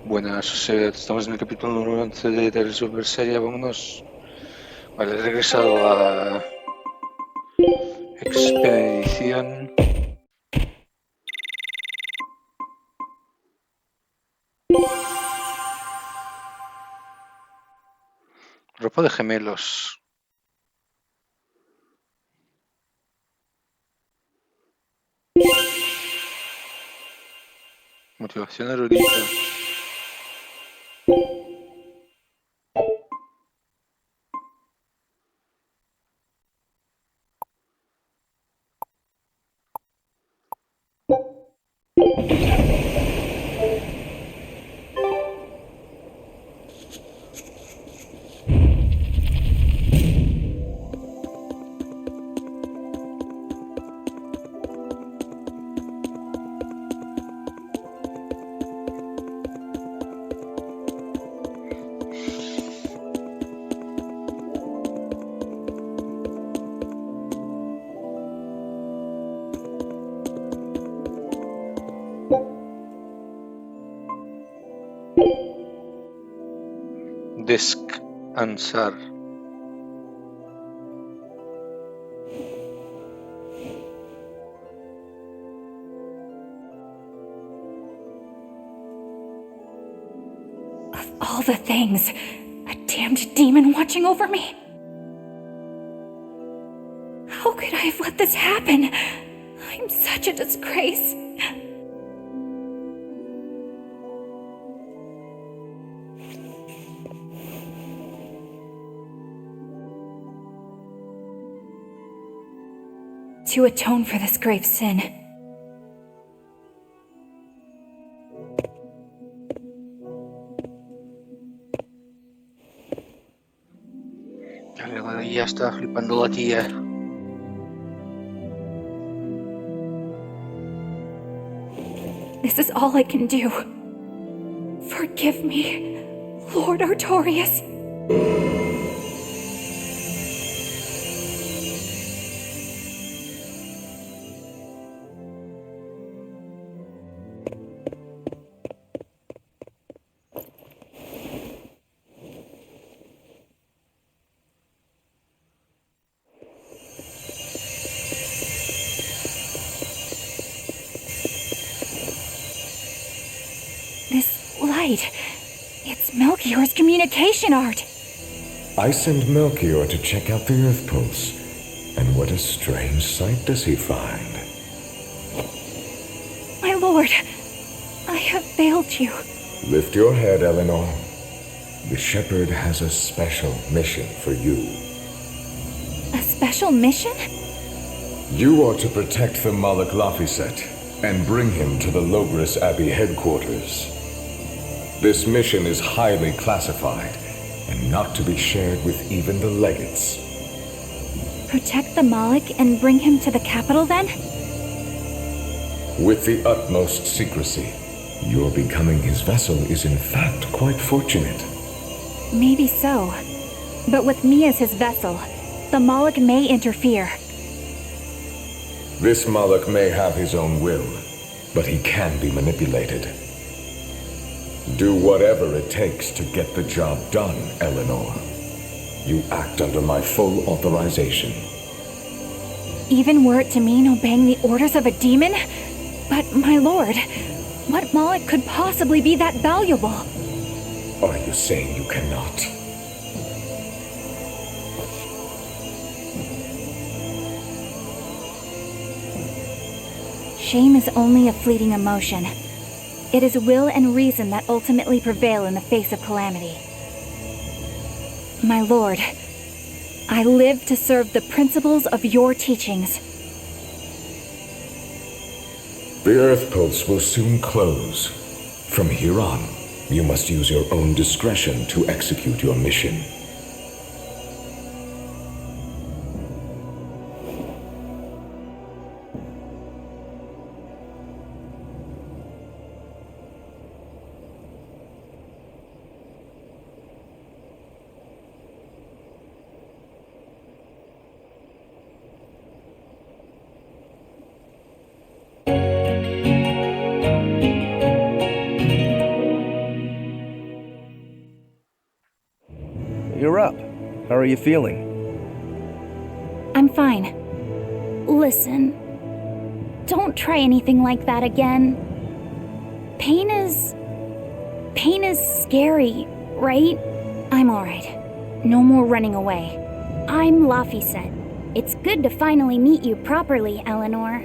Buenas, estamos en el capítulo número 11 de Tales of Berseria. Vámonos. Vale, he regresado a expedición. Ropa de gemelos. Motivación erudita. Descansar. Of all the things, a damned demon watching over me? How could I have let this happen? I'm such a disgrace. To atone for this grave sin, Ya está flipando la tía. this is all I can do. Forgive me, Lord Artorius. This light, it's Melchior's communication art. I send Melchior to check out the Earth Pulse. And what a strange sight does he find? My lord, I have failed you. Lift your head, Eleanor. The Shepherd has a special mission for you. A special mission? You are to protect the Malak Laphicet and bring him to the Logris Abbey headquarters. This mission is highly classified and not to be shared with even the legates. Protect the Malik and bring him to the capital, then? With the utmost secrecy. Your becoming his vessel is in fact quite fortunate. Maybe so. But with me as his vessel, the Malik may interfere. This Malak may have his own will, but he can be manipulated. Do whatever it takes to get the job done, Eleanor. You act under my full authorization. Even were it to mean obeying the orders of a demon? But, my lord, what Malik could possibly be that valuable? Are you saying you cannot? Shame is only a fleeting emotion. It is will and reason that ultimately prevail in the face of calamity. My lord, I live to serve the principles of your teachings. The Earth Pulse will soon close. From here on, you must use your own discretion to execute your mission. you're up. How are you feeling? I'm fine. Listen, don't try anything like that again. Pain is scary, right? I'm alright. No more running away. I'm Laphicet. It's good to finally meet you properly, Eleanor.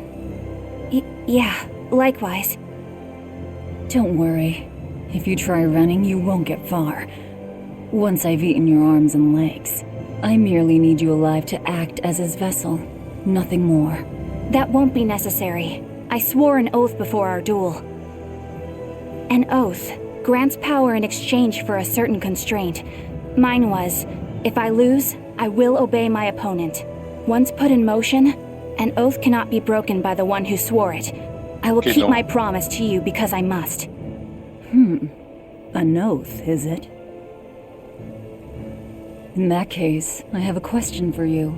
Yeah, likewise. Don't worry. If you try running, you won't get far. Once I've eaten your arms and legs, I merely need you alive to act as his vessel. Nothing more. That won't be necessary. I swore an oath before our duel. An oath grants power in exchange for a certain constraint. Mine was, if I lose, I will obey my opponent. Once put in motion, an oath cannot be broken by the one who swore it. I will keep my promise to you because I must. An oath, is it? In that case, I have a question for you.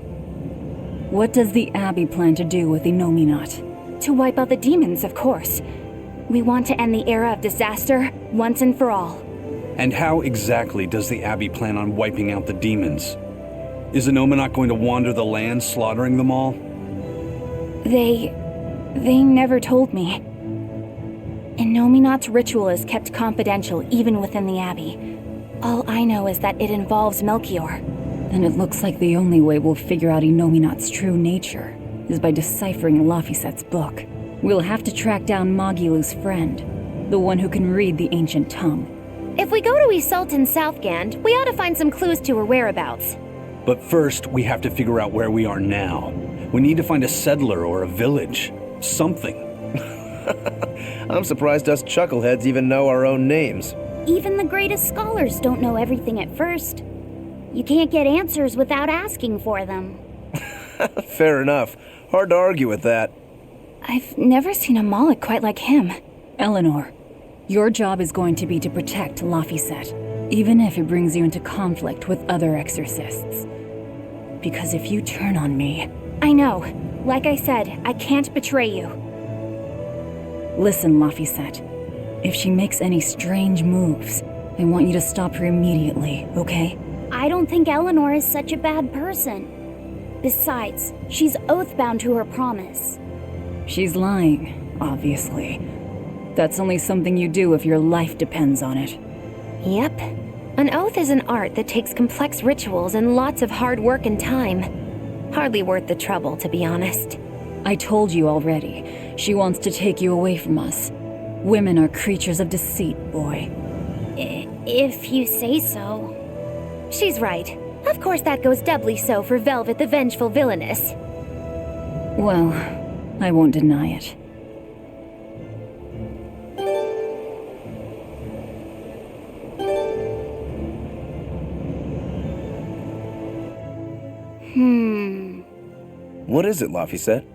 What does the Abbey plan to do with Innominat? To wipe out the demons, of course. We want to end the era of disaster once and for all. And how exactly does the Abbey plan on wiping out the demons? Is Innominat going to wander the land, slaughtering them all? They never told me. Innominat's ritual is kept confidential even within the Abbey. All I know is that it involves Melchior. Then it looks like the only way we'll figure out Innominat's true nature is by deciphering Laphicet's book. We'll have to track down Magilu's friend, the one who can read the ancient tongue. If we go to Isoltan Southgand, we ought to find some clues to her whereabouts. But first, we have to figure out where we are now. We need to find a settler or a village. Something. I'm surprised us chuckleheads even know our own names. Even the greatest scholars don't know everything at first. You can't get answers without asking for them. Fair enough. Hard to argue with that. I've never seen a Moloch quite like him. Eleanor, your job is going to be to protect Laphicet, even if it brings you into conflict with other exorcists. Because if you turn on me... I know. Like I said, I can't betray you. Listen, Laphicet. If she makes any strange moves, I want you to stop her immediately, okay? I don't think Eleanor is such a bad person. Besides, she's oath-bound to her promise. She's lying, obviously. That's only something you do if your life depends on it. Yep. An oath is an art that takes complex rituals and lots of hard work and time. Hardly worth the trouble, to be honest. I told you already. She wants to take you away from us. Women are creatures of deceit, boy. If you say so. She's right. Of course that goes doubly so for Velvet the Vengeful Villainess. Well, I won't deny it. What is it, Laphicet?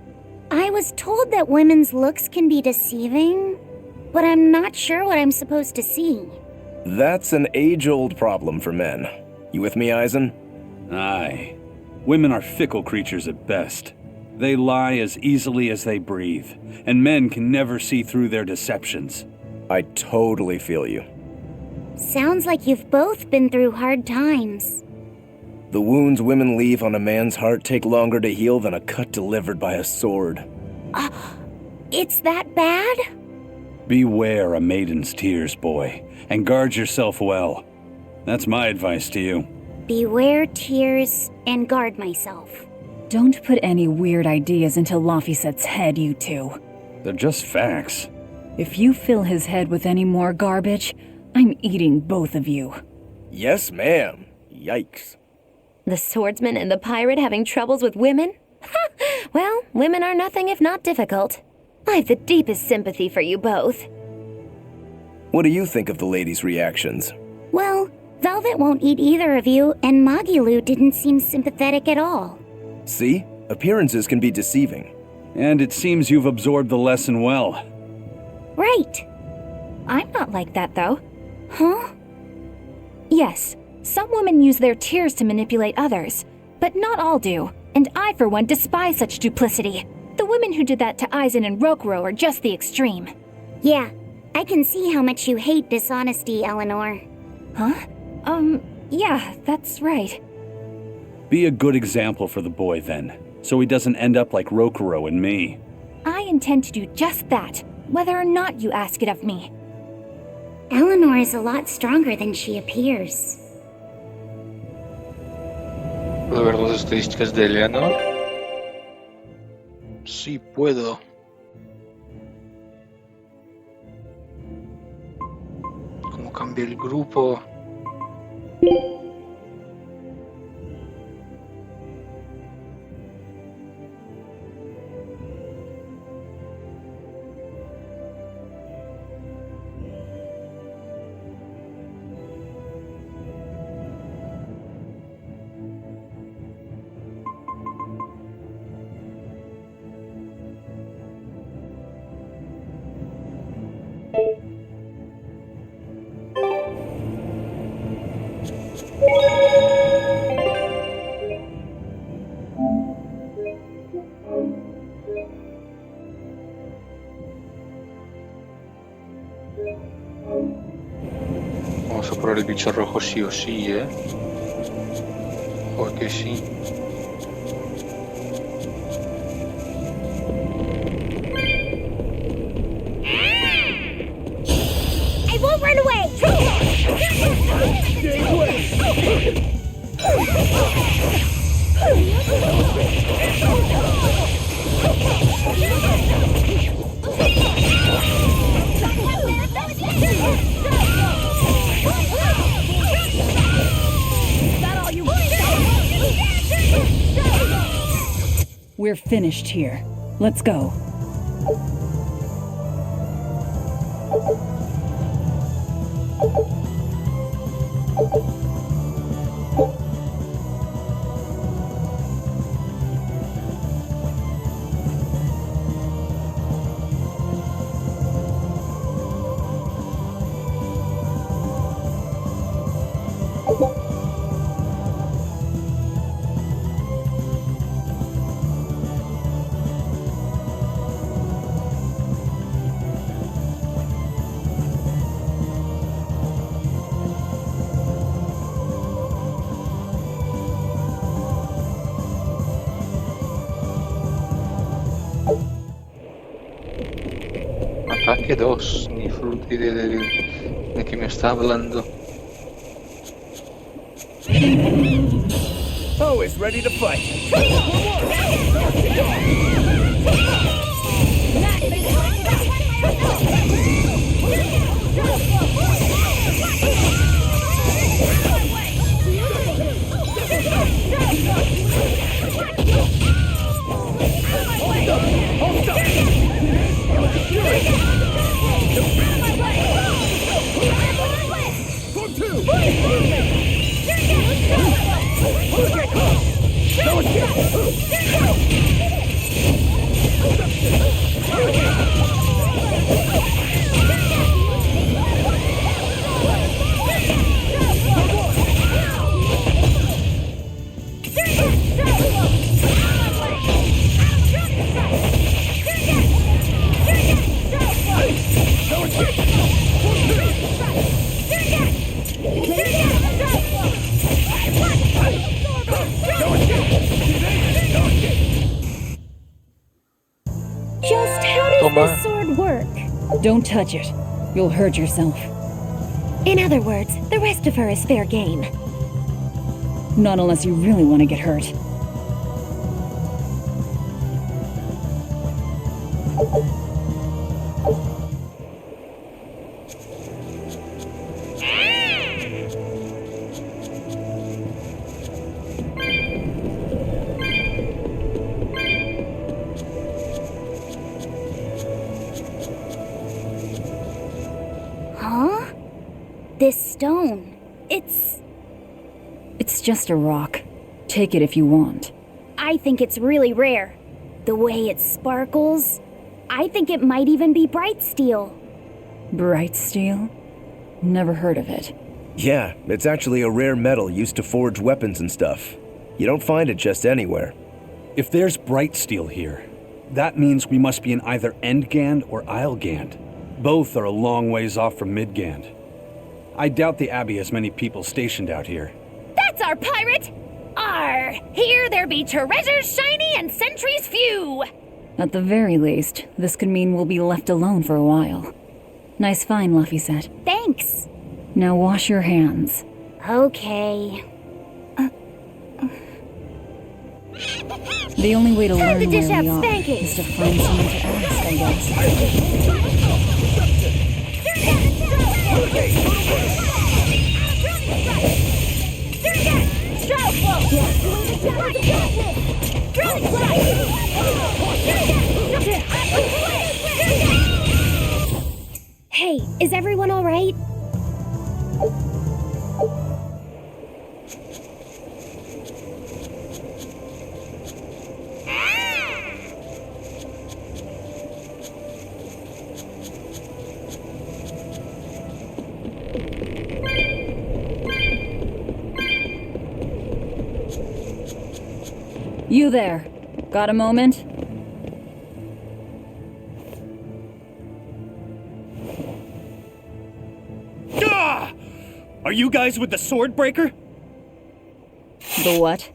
I was told that women's looks can be deceiving, but I'm not sure what I'm supposed to see. That's an age-old problem for men. You with me, Eisen? Aye. Women are fickle creatures at best. They lie as easily as they breathe, and men can never see through their deceptions. I totally feel you. Sounds like you've both been through hard times. The wounds women leave on a man's heart take longer to heal than a cut delivered by a sword. It's that bad? Beware a maiden's tears, boy, and guard yourself well. That's my advice to you. Beware tears and guard myself. Don't put any weird ideas into Laphicet's head, you two. They're just facts. If you fill his head with any more garbage, I'm eating both of you. Yes, ma'am. Yikes. The swordsman and the pirate having troubles with women? Well, women are nothing if not difficult. I've the deepest sympathy for you both. What do you think of the ladies' reactions? Well, Velvet won't eat either of you, and Magilu didn't seem sympathetic at all. See? Appearances can be deceiving. And it seems you've absorbed the lesson well. Right. I'm not like that, though. Huh? Yes, some women use their tears to manipulate others, but not all do, and I, for one, despise such duplicity. The women who did that to Eisen and Rokuro are just the extreme. Yeah, I can see how much you hate dishonesty, Eleanor. Huh? Yeah, that's right. Be a good example for the boy then, so he doesn't end up like Rokuro and me. I intend to do just that, whether or not you ask it of me. Eleanor is a lot stronger than she appears. ¿Puedo ver las estadísticas de Eleanor? Sí, puedo. ¿Cómo cambia el grupo? Vamos a por el bicho rojo sí o sí, ¿eh? Joder que sí. I won't run away! We're finished here. Let's go. Ataque 2, ni fruta idea de qué me está hablando. Oh, is ready to fight. Just how does Toma. this sword work? Don't touch it. You'll hurt yourself. In other words, the rest of her is fair game. Not unless you really want to get hurt. Huh? This stone. It's It's just a rock. Take it if you want. I think it's really rare. The way it sparkles. I think it might even be bright steel. Bright steel? Never heard of it. Yeah, it's actually a rare metal used to forge weapons and stuff. You don't find it just anywhere. If there's bright steel here, that means we must be in either Endgand or Islegand. Both are a long ways off from Midgand. I doubt the Abbey has many people stationed out here. That's our pirate! Arr! Here there be treasures shiny and sentries few! At the very least, this could mean we'll be left alone for a while. Nice find, Laphicet. Thanks. Now wash your hands. Okay. The only way to learn to where dish we out are spankings. is to find someone to ask, I guess. Hey, is everyone all right? You there. Got a moment? Ah! Are you guys with the Swordbreaker? The what?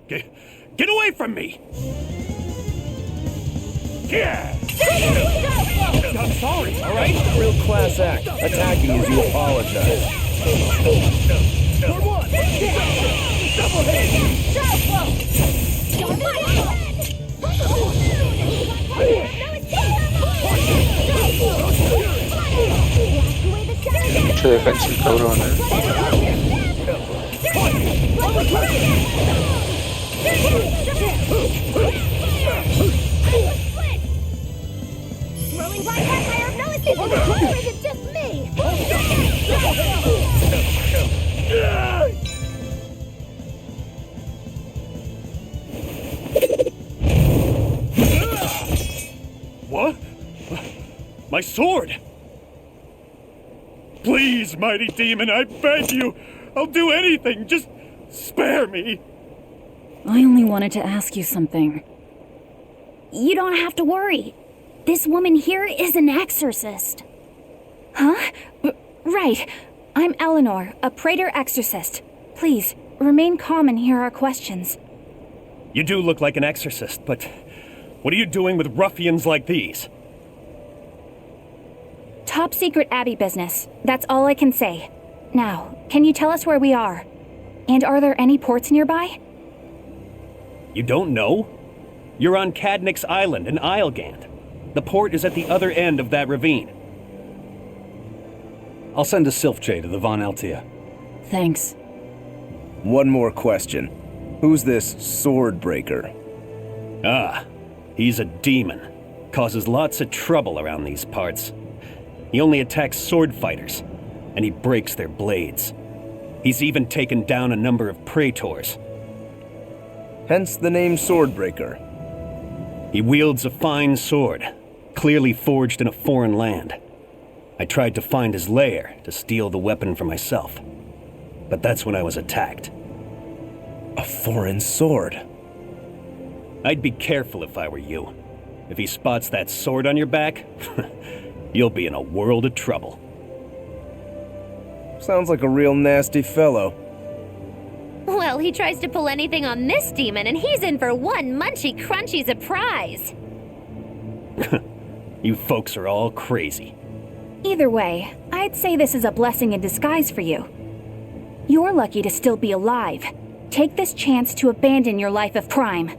Get away from me! Yeah! I'm sorry, alright? Real class act. Attacking as you apologize. Mucha defensa el cabrón, Throwing by vampire of no assistance, or is it just me? What? My sword! Please, mighty demon, I beg you! I'll do anything, just spare me! I only wanted to ask you something. You don't have to worry. This woman here is an exorcist. Huh? Right. I'm Eleanor, a Praetor exorcist. Please, remain calm and hear our questions. You do look like an exorcist, but what are you doing with ruffians like these? Top secret Abbey business. That's all I can say. Now, can you tell us where we are? And are there any ports nearby? You don't know? You're on Cadnix Island in Islegand. The port is at the other end of that ravine. I'll send a Sylphjay to the Von Altia. Thanks. One more question. Who's this Swordbreaker? Ah, he's a demon. Causes lots of trouble around these parts. He only attacks sword fighters, and he breaks their blades. He's even taken down a number of praetors. Hence the name Swordbreaker. He wields a fine sword, clearly forged in a foreign land. I tried to find his lair to steal the weapon for myself, but that's when I was attacked. A foreign sword. I'd be careful if I were you. If he spots that sword on your back, you'll be in a world of trouble. Sounds like a real nasty fellow. Well, he tries to pull anything on this demon, and he's in for one munchy crunchy surprise. You folks are all crazy. Either way, I'd say this is a blessing in disguise for you. You're lucky to still be alive. Take this chance to abandon your life of crime.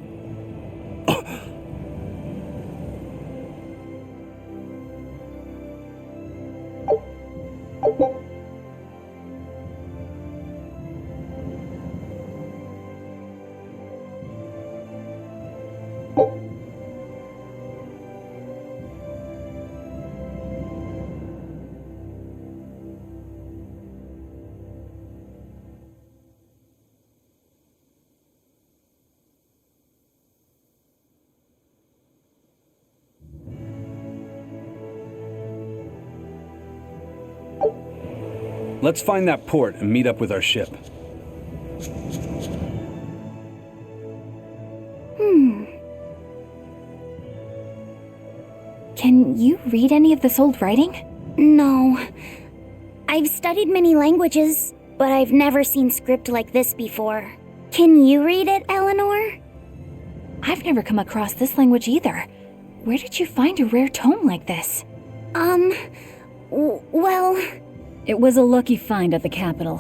Let's find that port and meet up with our ship. Can you read any of this old writing? No. I've studied many languages, but I've never seen script like this before. Can you read it, Eleanor? I've never come across this language either. Where did you find a rare tome like this? Well... It was a lucky find at the capital.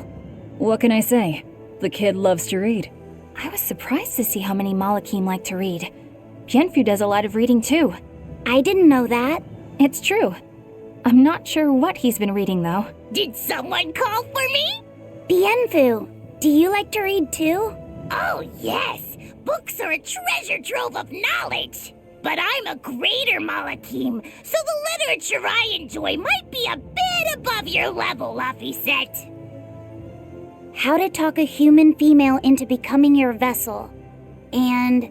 What can I say? The kid loves to read. I was surprised to see how many Malakim like to read. Bienfu does a lot of reading too. I didn't know that. It's true. I'm not sure what he's been reading though. Did someone call for me? Bienfu, do you like to read too? Oh, yes. Books are a treasure trove of knowledge. But I'm a greater Malakim, so the literature I enjoy might be a bit above your level, Laphicet. How to talk a human female into becoming your vessel. And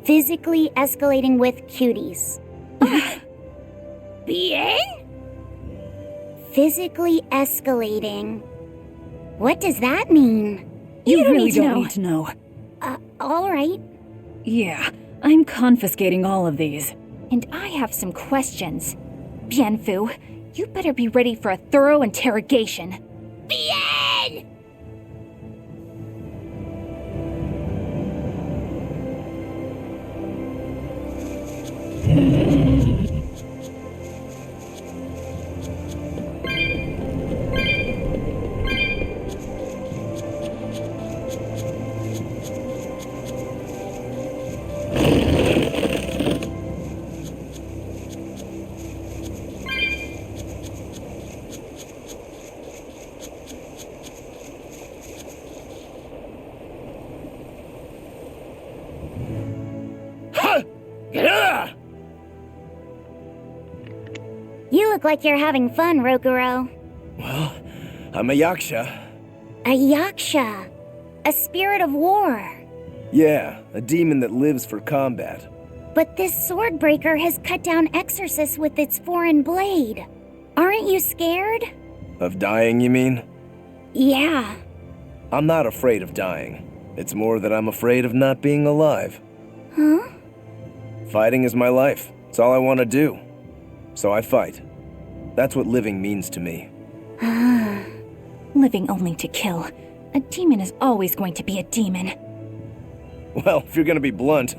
physically escalating with cuties. Bien? Physically escalating. What does that mean? You don't really need to don't know. need to know. All right. Yeah, I'm confiscating all of these. And I have some questions. Bienfu, you better be ready for a thorough interrogation. Bien! You look like you're having fun, Rokuro. Well, I'm a yaksha. A yaksha. A spirit of war. Yeah, a demon that lives for combat. But this sword breaker has cut down exorcists with its foreign blade. Aren't you scared? Of dying, you mean? Yeah. I'm not afraid of dying. It's more that I'm afraid of not being alive. Huh? Fighting is my life. It's all I want to do. So I fight. That's what living means to me. Living only to kill. A demon is always going to be a demon. Well, if you're gonna be blunt.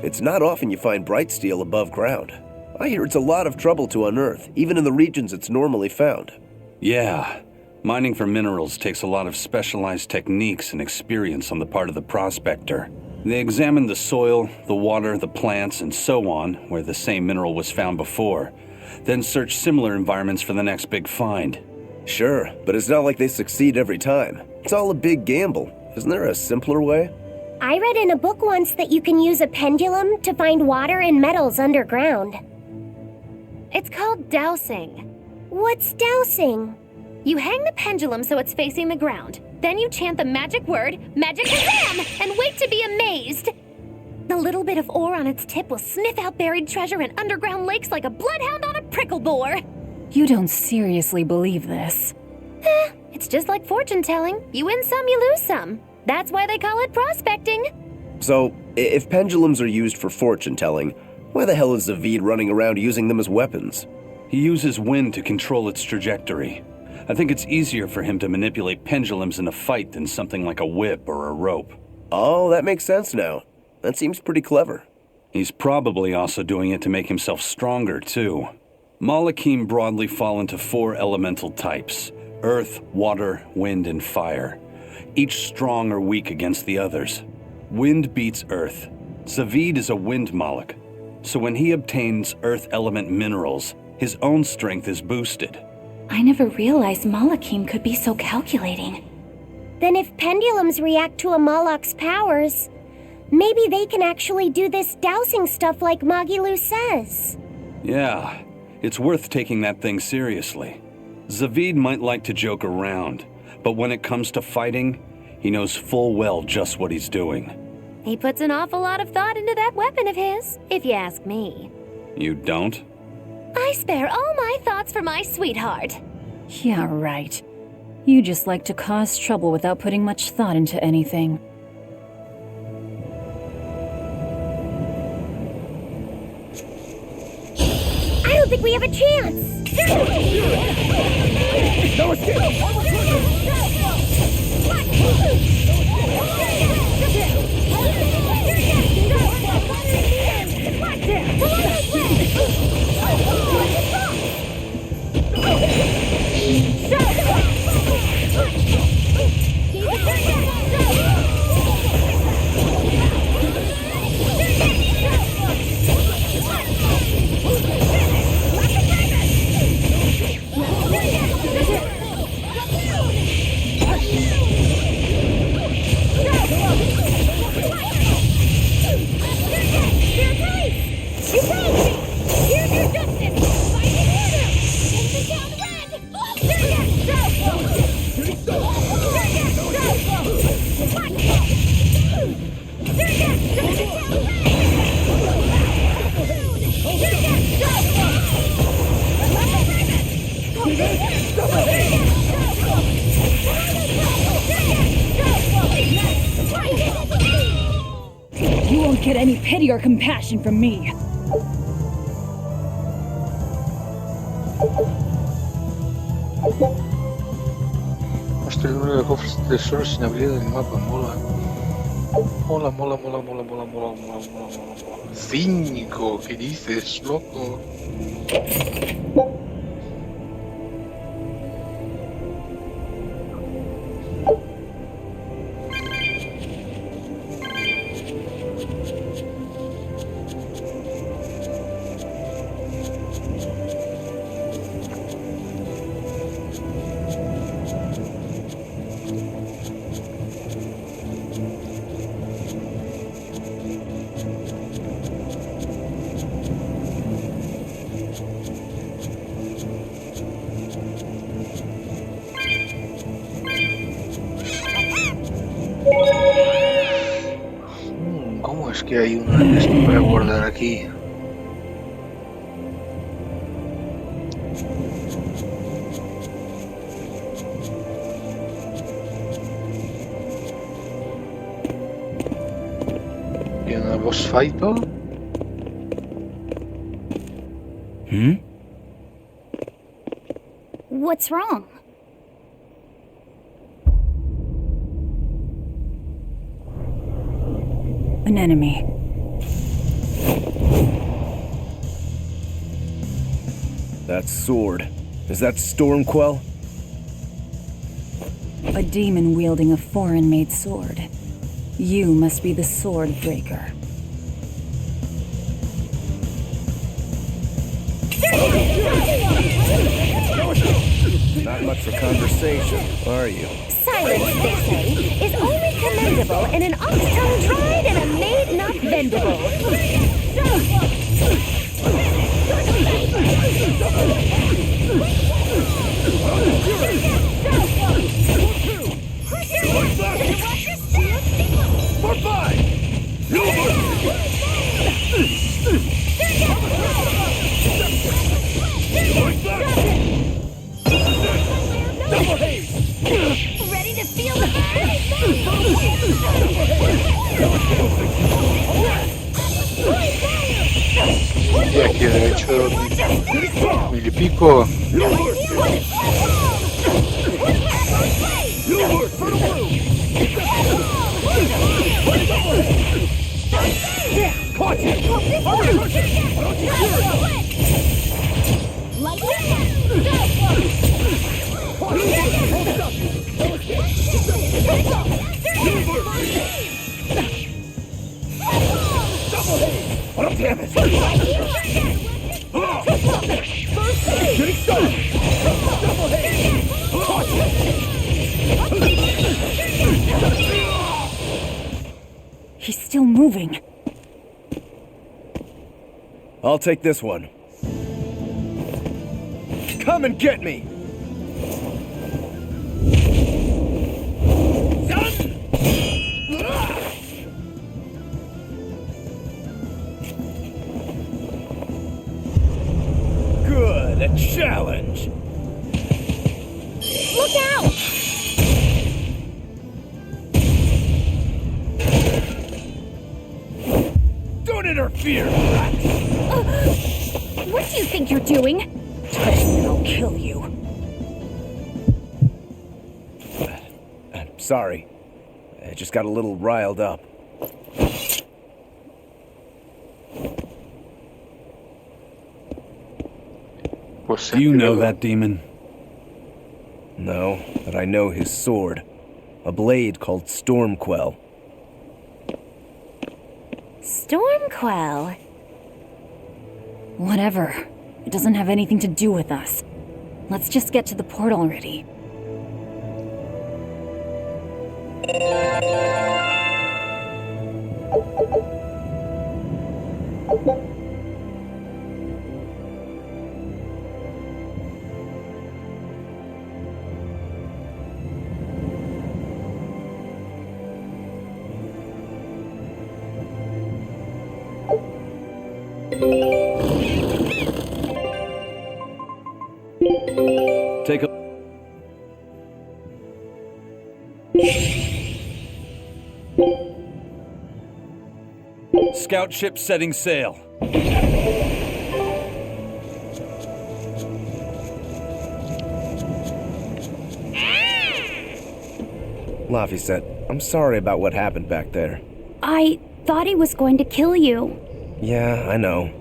It's not often you find bright steel above ground. I hear it's a lot of trouble to unearth, even in the regions it's normally found. Yeah. Mining for minerals takes a lot of specialized techniques and experience on the part of the prospector. They examine the soil, the water, the plants, and so on, where the same mineral was found before, then search similar environments for the next big find. Sure, but it's not like they succeed every time. It's all a big gamble. Isn't there a simpler way? I read in a book once that you can use a pendulum to find water and metals underground. It's called dowsing. What's dowsing? You hang the pendulum so it's facing the ground. Then you chant the magic word, Magic Kazam, and wait to be amazed. The little bit of ore on its tip will sniff out buried treasure in underground lakes like a bloodhound on a prickle bore. You don't seriously believe this. It's just like fortune telling. You win some, you lose some. That's why they call it prospecting. So, if pendulums are used for fortune telling, why the hell is Zavid running around using them as weapons? He uses wind to control its trajectory. I think it's easier for him to manipulate pendulums in a fight than something like a whip or a rope. Oh, that makes sense now. That seems pretty clever. He's probably also doing it to make himself stronger, too. Malakim broadly fall into 4 elemental types: earth, water, wind, and fire. Each strong or weak against the others. Wind beats earth. Zavid is a wind Malak, so when he obtains earth element minerals, his own strength is boosted. I never realized Malakim could be so calculating. Then if pendulums react to a Moloch's powers, maybe they can actually do this dowsing stuff like Magilu says. Yeah, it's worth taking that thing seriously. Zavid might like to joke around, but when it comes to fighting, he knows full well just what he's doing. He puts an awful lot of thought into that weapon of his, if you ask me. You don't? I spare all my thoughts for my sweetheart. Yeah, right. You just like to cause trouble without putting much thought into anything. don't think we have a chance. No escape! You won't get any pity or compassion from me. Hostia, el número de cofres de tesoros sin abrir del mapa, mola. Mola, mola, mola, mola, mola, mola, mola, mola, mola. 5, ¿qué dices, loco? ¿Cómo es que hay uno de esto para guardar aquí? ¿Y una boss fight? What's wrong? An enemy. That sword. Is that Stormquell? A demon wielding a foreign-made sword. You must be the sword breaker. Not much for conversation, are you? Silence, they say, is only commendable in an ox tongue tried and a maid not bendable. For five! Ready to feel the burn? Y aquí he hecho mil y pico. Oh, damn it! Getting started! He's still moving. I'll take this one. Come and get me! Good, a challenge! Look out! Don't interfere, rat! What do you think you're doing? Touch me and I'll kill you. Sorry. I just got a little riled up. Pues Do you know luego. that demon? No, but I know his sword. A blade called Stormquell. Stormquell. Whatever. It doesn't have anything to do with us. Let's just get to the port already. Take a... Scout ship setting sail. Laphicet, I'm sorry about what happened back there. I thought he was going to kill you. Yeah, I know.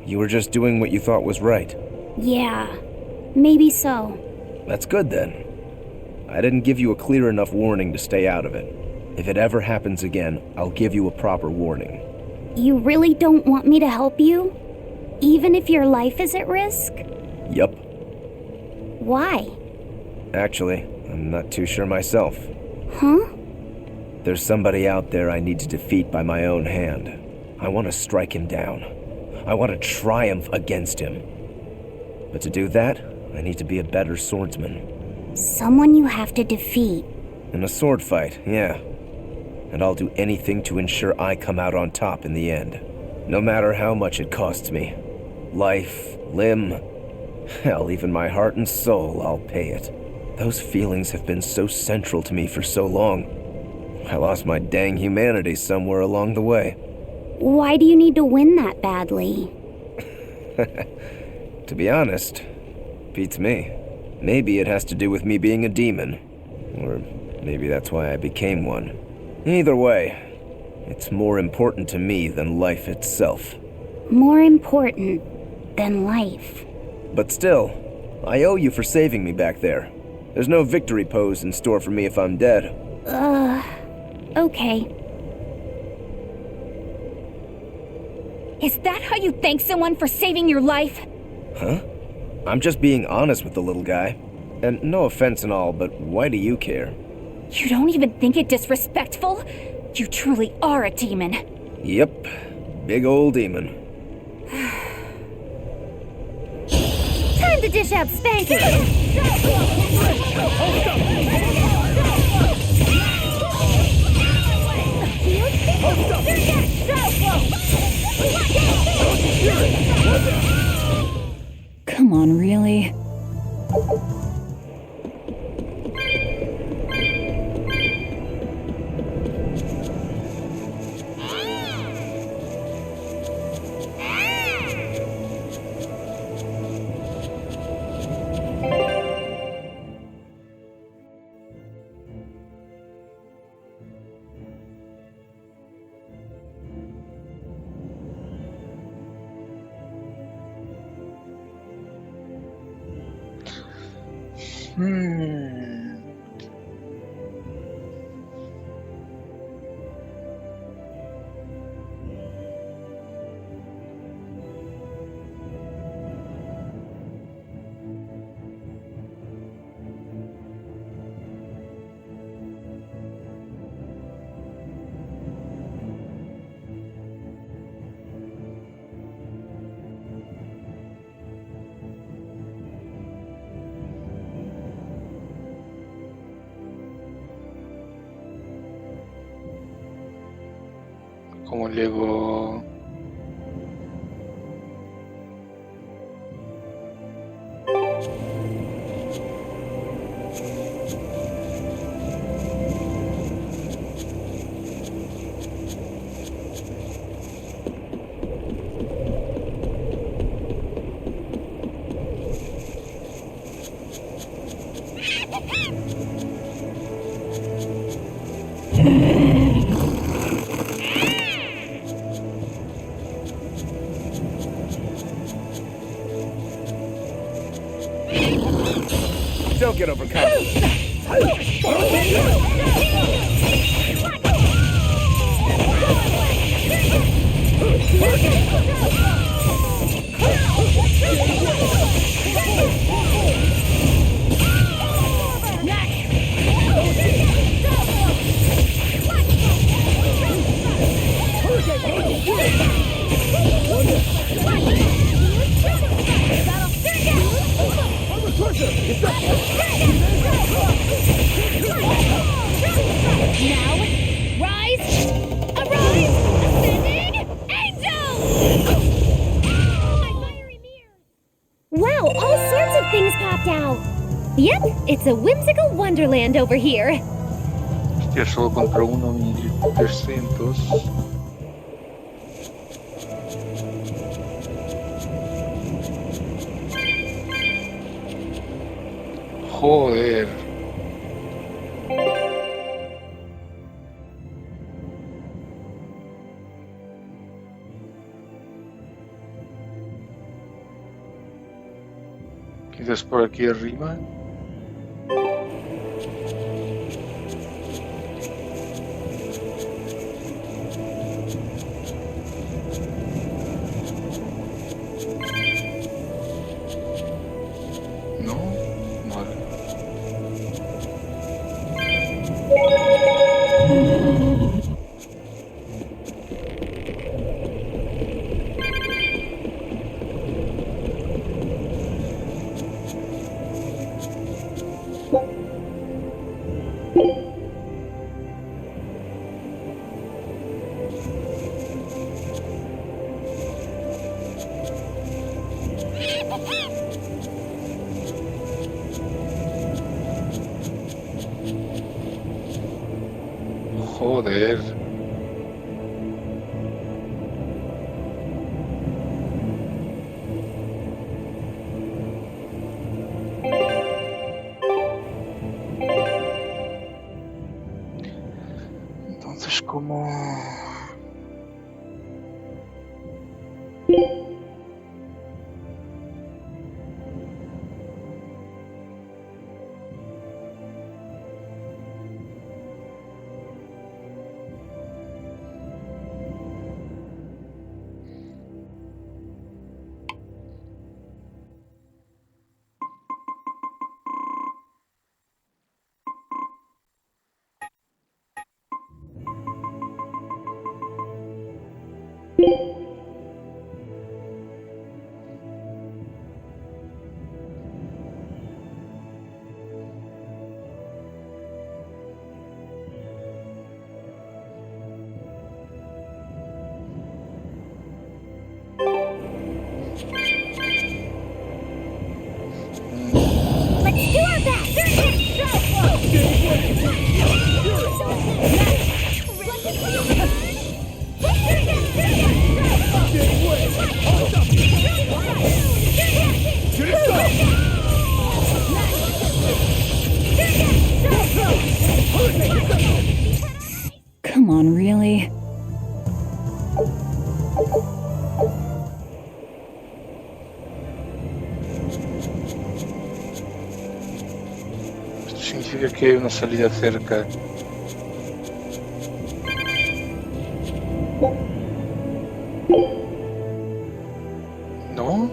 You were just doing what you thought was right. Yeah, maybe so. That's good then. I didn't give you a clear enough warning to stay out of it. If it ever happens again, I'll give you a proper warning. You really don't want me to help you? Even if your life is at risk? Yup. Why? Actually, I'm not too sure myself. Huh? There's somebody out there I need to defeat by my own hand. I want to strike him down. I want to triumph against him. But to do that, I need to be a better swordsman. Someone you have to defeat. In a sword fight, yeah. And I'll do anything to ensure I come out on top in the end. No matter how much it costs me. Life, limb, hell, even my heart and soul, I'll pay it. Those feelings have been so central to me for so long. I lost my dang humanity somewhere along the way. Why do you need to win that badly? To be honest, beats me. Maybe it has to do with me being a demon. Or maybe that's why I became one. Either way, it's more important to me than life itself. More important than life. But still, I owe you for saving me back there. There's no victory pose in store for me if I'm dead. Okay. Is that how you thank someone for saving your life? Huh? I'm just being honest with the little guy. And no offense and all, but why do you care? You don't even think it disrespectful? You truly are a demon. Yep. Big old demon. Time to dish out spanking. Come on, really? Como Lego. Don't get overconfident. Now, rise! Arise! Ascending! Angel! My fiery mirror! Wow, all sorts of things popped out! Yep, it's a whimsical wonderland over here. Hostia, solo contra 1.300.000. Joder. Quizás por aquí arriba. No, vale. Joder. Entonces, ¿cómo? Let's do our Come on, really? Esto significa que hay una salida cerca. ¿No?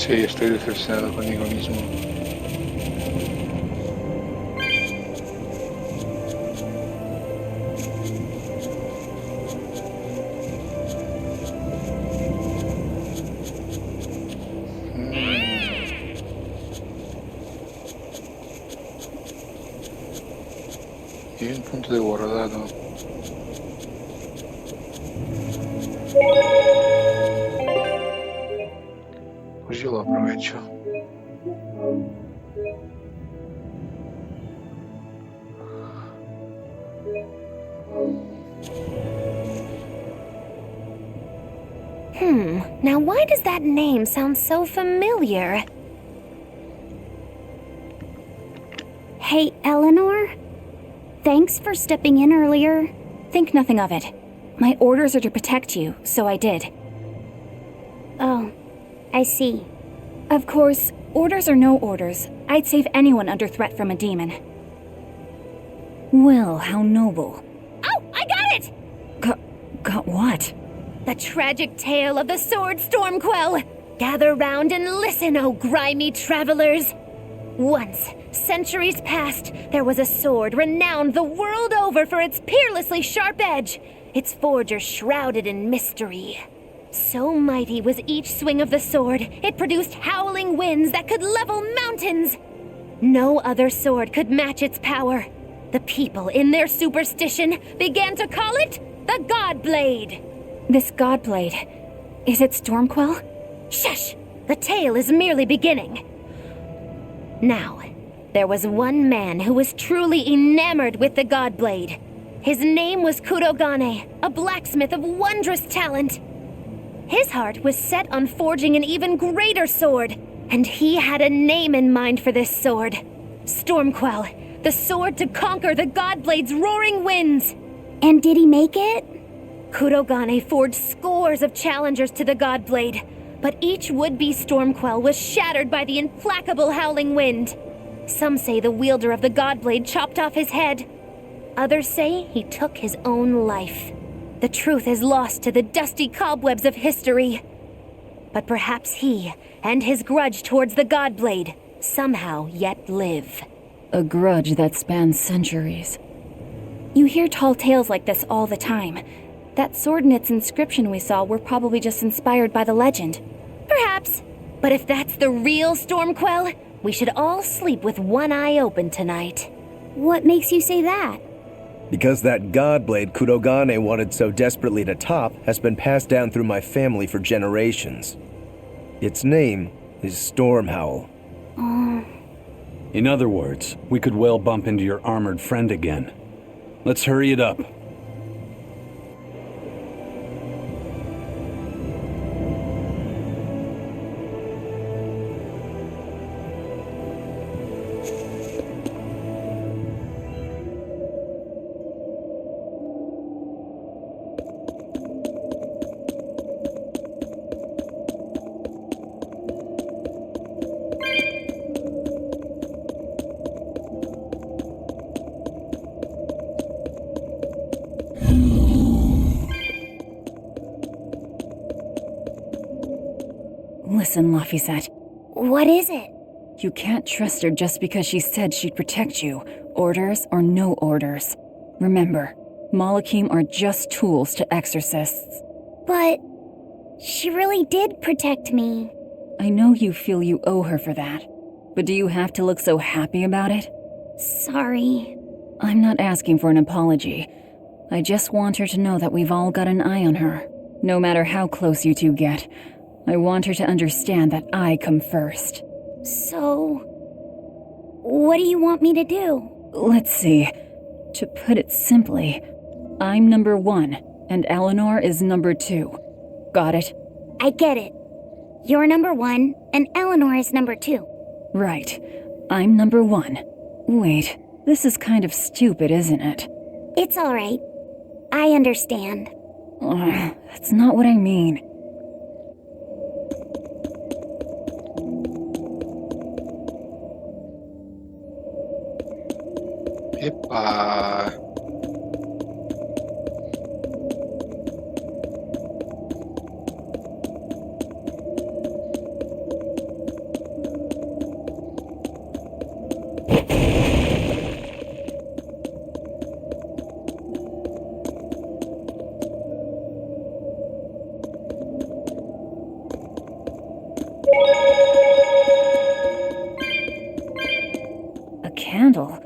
Sí, estoy decepcionado conmigo mismo. Y un punto de guardado. Pues yo lo aprovecho. Now why does that name sound so familiar? Hey, Eleanor? Thanks for stepping in earlier. Think nothing of it. My orders are to protect you, so I did. Oh, I see. Of course, orders or no orders, I'd save anyone under threat from a demon. Well, how noble. Oh, I got it! Got what? The tragic tale of the sword Stormquell. Gather round and listen, O grimy travelers. Once, centuries past, there was a sword renowned the world over for its peerlessly sharp edge, its forger shrouded in mystery. So mighty was each swing of the sword, it produced howling winds that could level mountains. No other sword could match its power. The people, in their superstition, began to call it the Godblade. This Godblade, is it Stormquell? Shush! The tale is merely beginning. Now, there was one man who was truly enamored with the Godblade. His name was Kurogane, a blacksmith of wondrous talent. His heart was set on forging an even greater sword, and he had a name in mind for this sword. Stormquell, the sword to conquer the Godblade's roaring winds. And did he make it? Kurogane forged scores of challengers to the Godblade, but each would-be Stormquell was shattered by the implacable howling wind. Some say the wielder of the Godblade chopped off his head. Others say he took his own life. The truth is lost to the dusty cobwebs of history. But perhaps he, and his grudge towards the Godblade, somehow yet live. A grudge that spans centuries. You hear tall tales like this all the time. That sword and its inscription we saw were probably just inspired by the legend. Perhaps. But if that's the real Stormquell, we should all sleep with one eye open tonight. What makes you say that? Because that Godblade Kurogane wanted so desperately to top has been passed down through my family for generations. Its name is Stormhowl. In other words, we could well bump into your armored friend again. Let's hurry it up. Listen, Laphicet. What is it? You can't trust her just because she said she'd protect you, orders or no orders. Remember, Malachim are just tools to exorcists. But she really did protect me. I know you feel you owe her for that, but do you have to look so happy about it? Sorry. I'm not asking for an apology. I just want her to know that we've all got an eye on her. No matter how close you two get, I want her to understand that I come first. So, what do you want me to do? Let's see. To put it simply, I'm number 1, and Eleanor is number 2. Got it? I get it. You're number 1, and Eleanor is number 2. Right. I'm number 1. Wait, this is kind of stupid, isn't it? It's all right. I understand. That's not what I mean. Epa. A candle?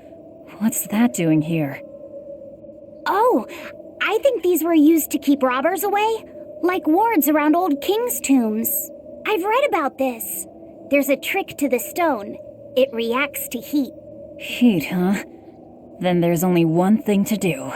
What's that doing here? Oh, I think these were used to keep robbers away, like wards around old kings' tombs. I've read about this. There's a trick to the stone. It reacts to heat. Heat, huh? Then there's only one thing to do.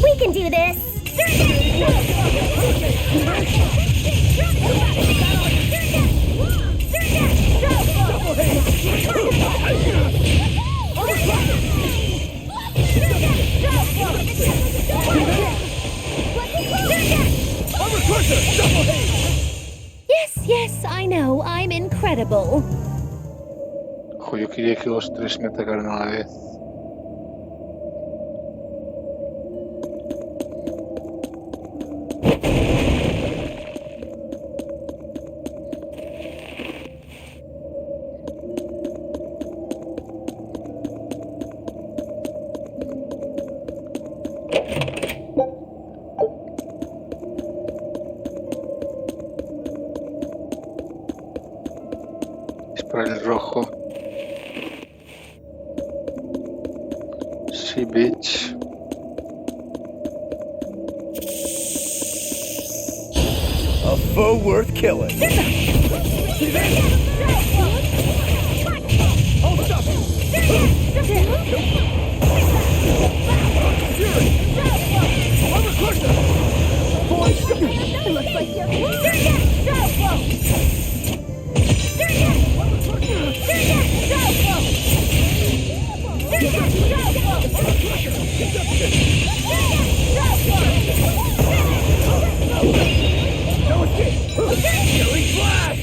We can do this! Yes, I know. I'm incredible. Ojo, yo quería que los tres me atacaran a la vez. Para el rojo. Sí, bitch. A foe worth killing.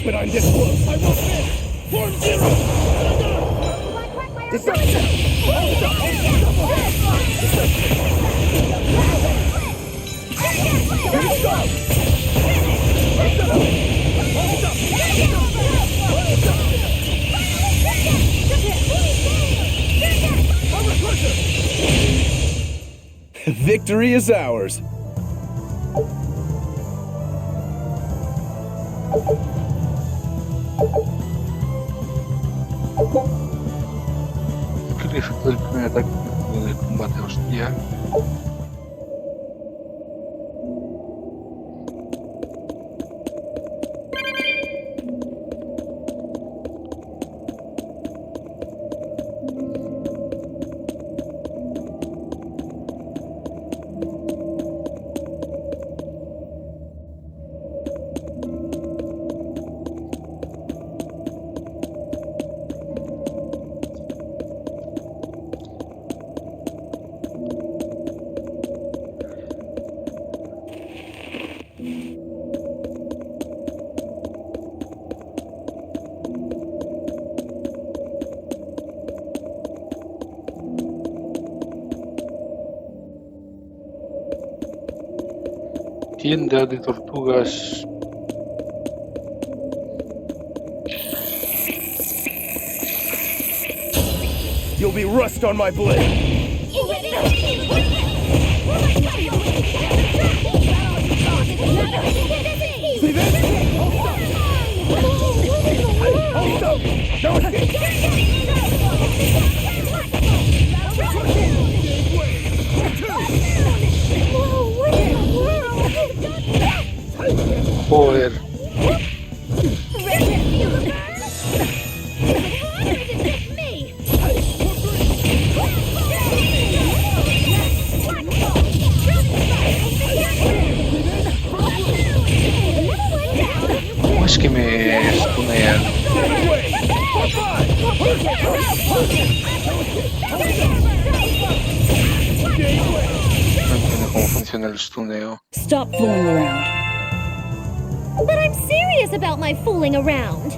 But I'm this close. I won't miss. Form zero. Victory is ours. Creo que efecto del primer ataque del combate, hostia. Tienda de tortugas. You'll be rust on my blade. Joder. ¿Cómo es que me stunean. No entiendo cómo funciona el stuneo. Stop fooling around. But I'm serious about my fooling around.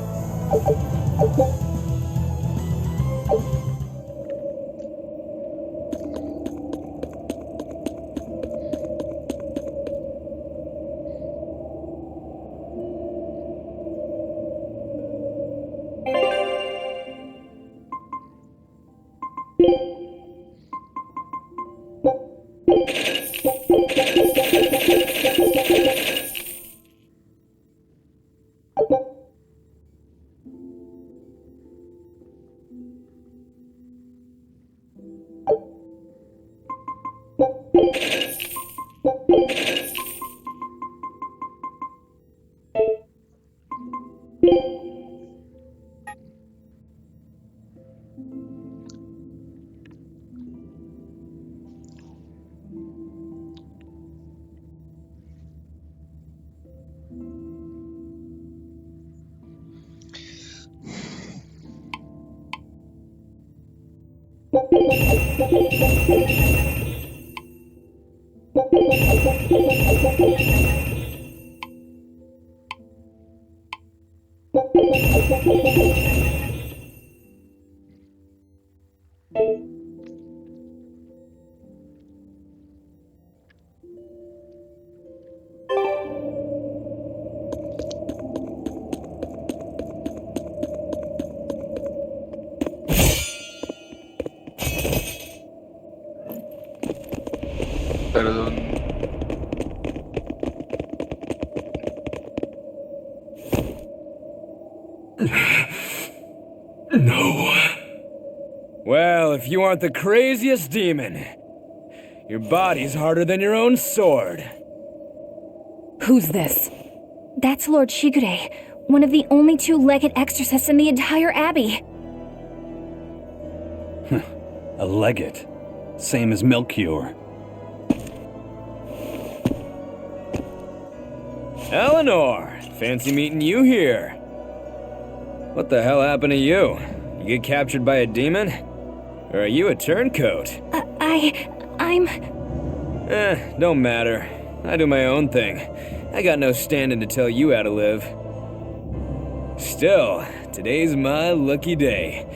Perdón. No. Well, if you aren't the craziest demon, your body's harder than your own sword. Who's this? That's Lord Shigure, one of the only two-legged exorcists in the entire abbey. A legate. Same as Melchior. Eleanor! Fancy meeting you here. What the hell happened to you? You get captured by a demon? Or are you a turncoat? I'm... Don't matter. I do my own thing. I got no standing to tell you how to live. Still, today's my lucky day.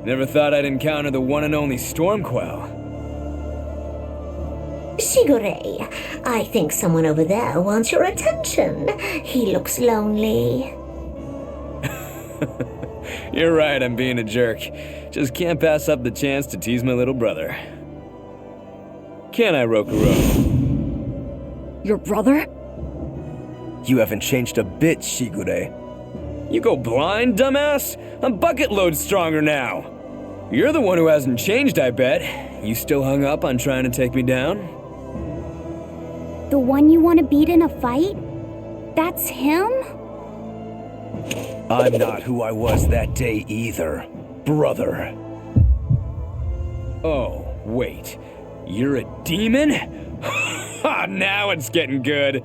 Never thought I'd encounter the one and only Stormquell. Shigure, I think someone over there wants your attention. He looks lonely. You're right, I'm being a jerk. Just can't pass up the chance to tease my little brother. Can I, Rokurou? Your brother? You haven't changed a bit, Shigure. You go blind, dumbass? I'm bucket load stronger now. You're the one who hasn't changed, I bet. You still hung up on trying to take me down? The one you want to beat in a fight? That's him? I'm not who I was that day either, brother. Oh, wait. You're a demon? Ha! Now it's getting good.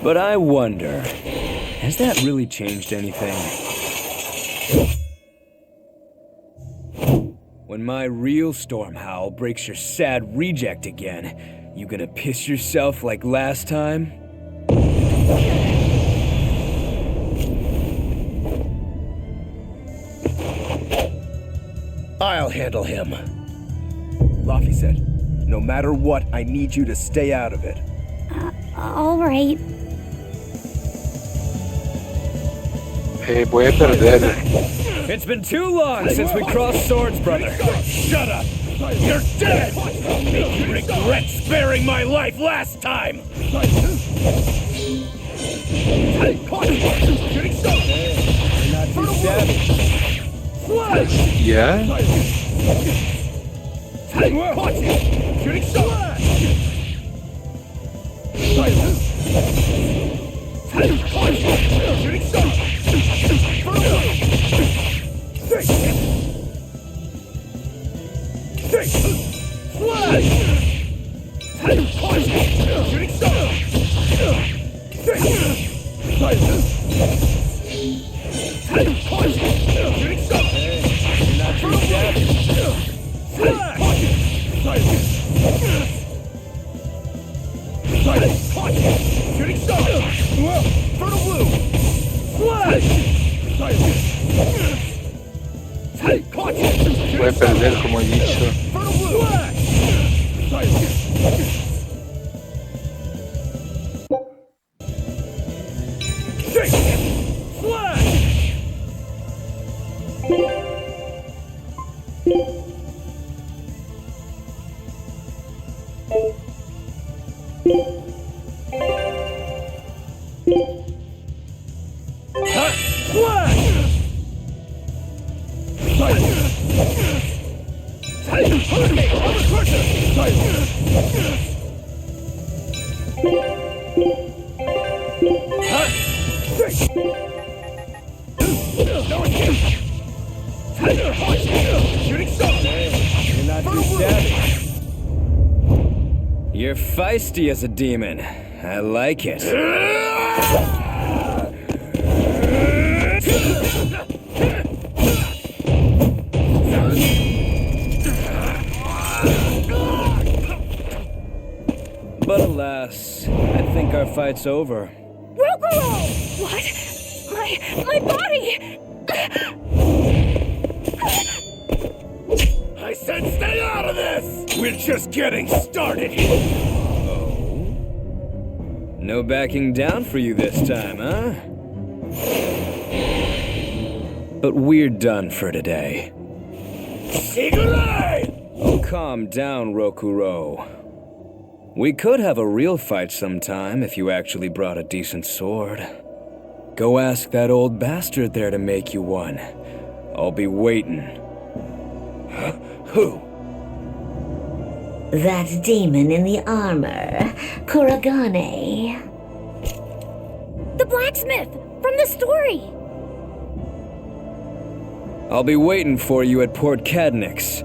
But I wonder, has that really changed anything? When my real storm howl breaks your sad reject again, you gonna piss yourself like last time? I'll handle him. Laffy said, no matter what, I need you to stay out of it. All right. Voy a perder. It's been too long since we crossed swords, brother. Shut up! You're dead! I'll make you regret sparing my life last time! Not too savage. Yeah? Shooting star! Fertile blue! Flash! Voy a perder, como he dicho. Fertile blue! Flash! You're feisty as a demon. I like it. But alas, I think our fight's over. Rokuro! What? My body! I said stay out of this! We're just getting started! No backing down for you this time, huh? But we're done for today. Shigure! Oh, calm down, Rokuro. We could have a real fight sometime if you actually brought a decent sword. Go ask that old bastard there to make you one. I'll be waiting. Huh? Who? That demon in the armor, Kuragane. The blacksmith! From the story! I'll be waiting for you at Port Cadnix.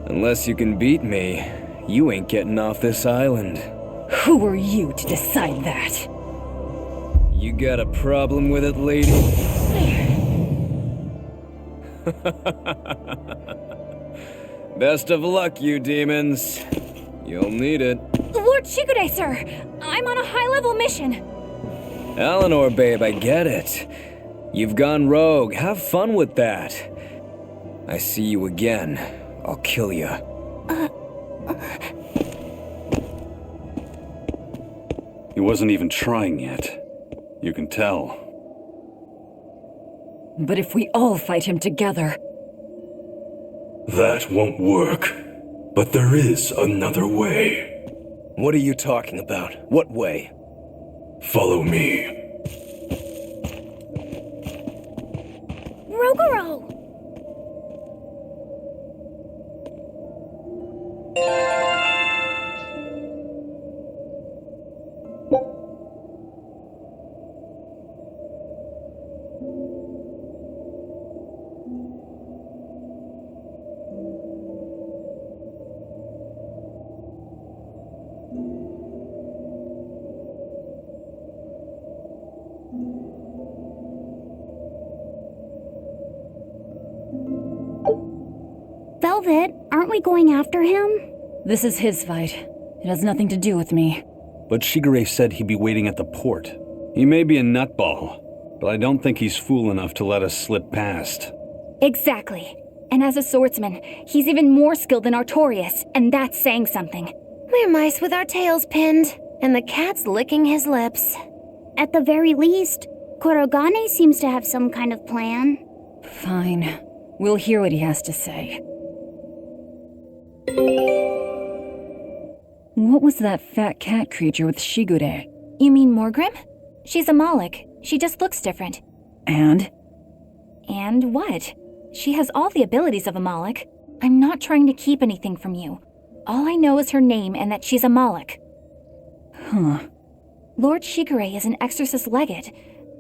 Unless you can beat me, you ain't getting off this island. Who are you to decide that? You got a problem with it, lady? Best of luck, you demons. You'll need it. Lord Shigure, sir! I'm on a high-level mission. Eleanor, babe, I get it. You've gone rogue. Have fun with that. I see you again. I'll kill you. He wasn't even trying yet. You can tell. But if we all fight him together... That won't work. But there is another way. What are you talking about? What way? Follow me. Rokuro! Velvet, aren't we going after him? This is his fight. It has nothing to do with me. But Shigure said he'd be waiting at the port. He may be a nutball, but I don't think he's fool enough to let us slip past. Exactly. And as a swordsman, he's even more skilled than Artorias, and that's saying something. We're mice with our tails pinned, and the cat's licking his lips. At the very least, Kurogane seems to have some kind of plan. Fine. We'll hear what he has to say. What was that fat cat creature with Shigure? You mean Morgrim? She's a Moloch. She just looks different. And? And what? She has all the abilities of a Moloch. I'm not trying to keep anything from you. All I know is her name and that she's a Moloch. Huh. Lord Shigure is an exorcist legate,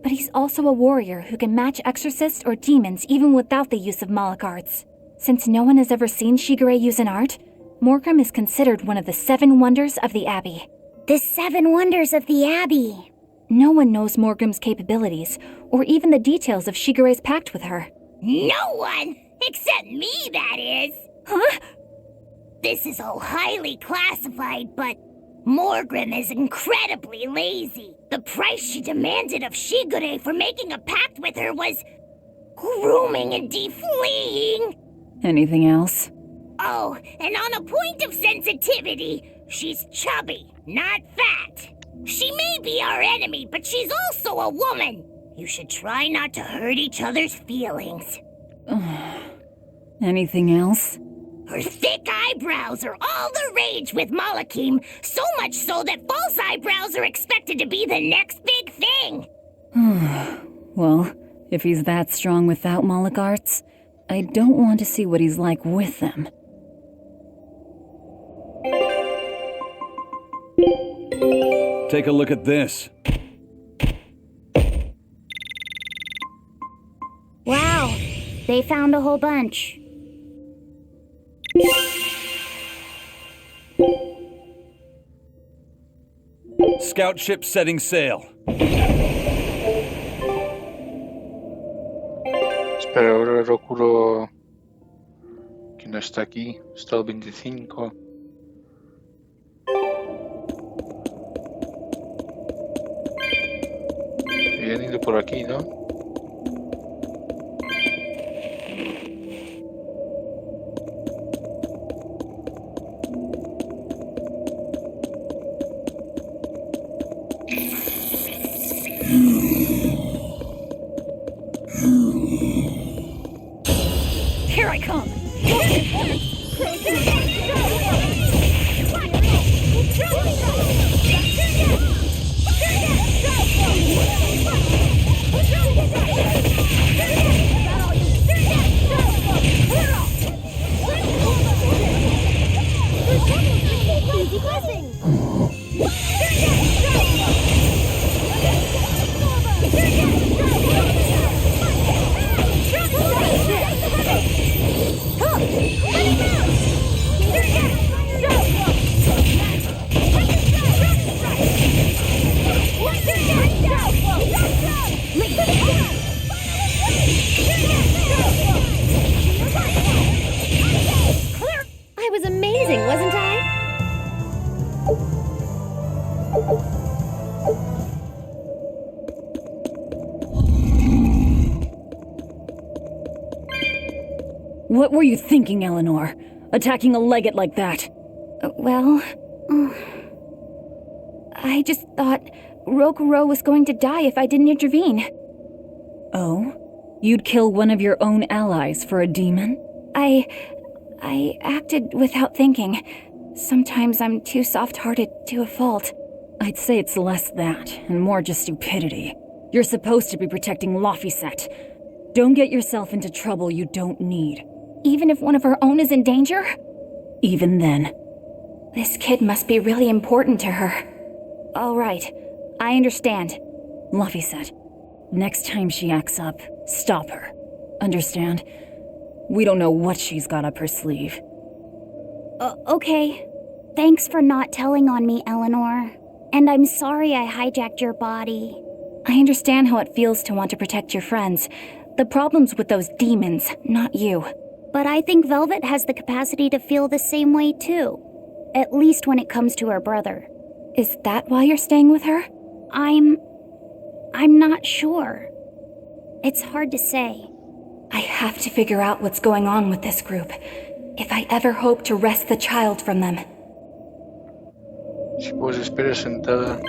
but he's also a warrior who can match exorcists or demons even without the use of Moloch arts. Since no one has ever seen Shigure use an art, Morgrim is considered one of the 7 wonders of the Abbey. The 7 wonders of the Abbey. No one knows Morgrim's capabilities, or even the details of Shigure's pact with her. No one! Except me, that is! Huh? This is all highly classified, but Morgrim is incredibly lazy. The price she demanded of Shigure for making a pact with her was grooming and defleeing. Anything else? Oh, and on a point of sensitivity, she's chubby, not fat. She may be our enemy, but she's also a woman. You should try not to hurt each other's feelings. Anything else? Her thick eyebrows are all the rage with Malakim, so much so that false eyebrows are expected to be the next big thing. Well, if he's that strong without Moloch arts, I don't want to see what he's like with them. Take a look at this. Wow, they found a whole bunch. Scout ship setting sail. Espera, ahora Rokuro, que no está aquí, está el 25. Habían ido por aquí, ¿no? Here I come! I was amazing, wasn't I? What were you thinking, Eleanor? Attacking a legate like that? Well, I just thought Rokuro was going to die if I didn't intervene. Oh? You'd kill one of your own allies for a demon? I acted without thinking. Sometimes I'm too soft-hearted to a fault. I'd say it's less that, and more just stupidity. You're supposed to be protecting Laphicet. Don't get yourself into trouble you don't need. Even if one of her own is in danger? Even then. This kid must be really important to her. All right, I understand. Laphicet, next time she acts up, stop her. Understand? We don't know what she's got up her sleeve. Okay. Thanks for not telling on me, Eleanor. And I'm sorry I hijacked your body. I understand how it feels to want to protect your friends. The problem's with those demons, not you. But I think Velvet has the capacity to feel the same way too. At least when it comes to her brother. Is that why you're staying with her? I'm not sure. It's hard to say. I have to figure out what's going on with this group, if I ever hope to wrest the child from them. Si pues espera sentada.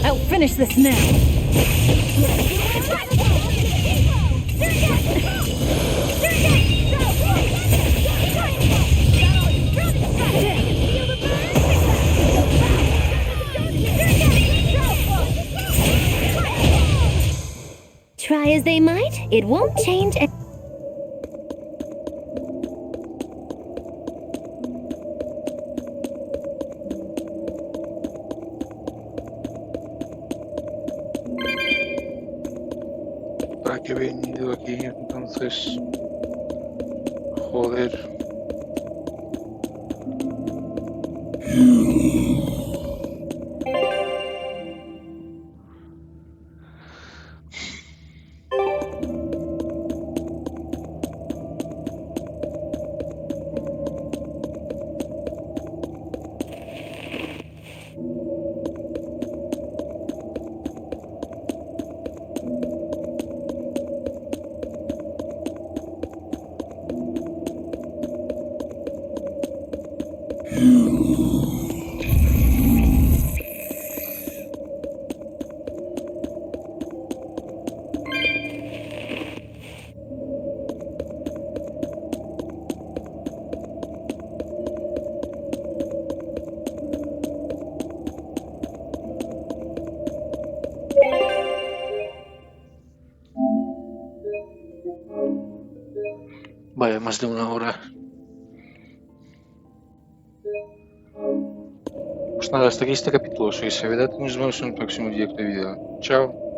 I'll finish this now. Try as they might, it won't change. ¿Para qué he venido aquí entonces? Joder. Vaya, más de una hora. Pues nada, hasta aquí este capítulo. Soy Sevedat y nos vemos en el próximo directo de video. Chao.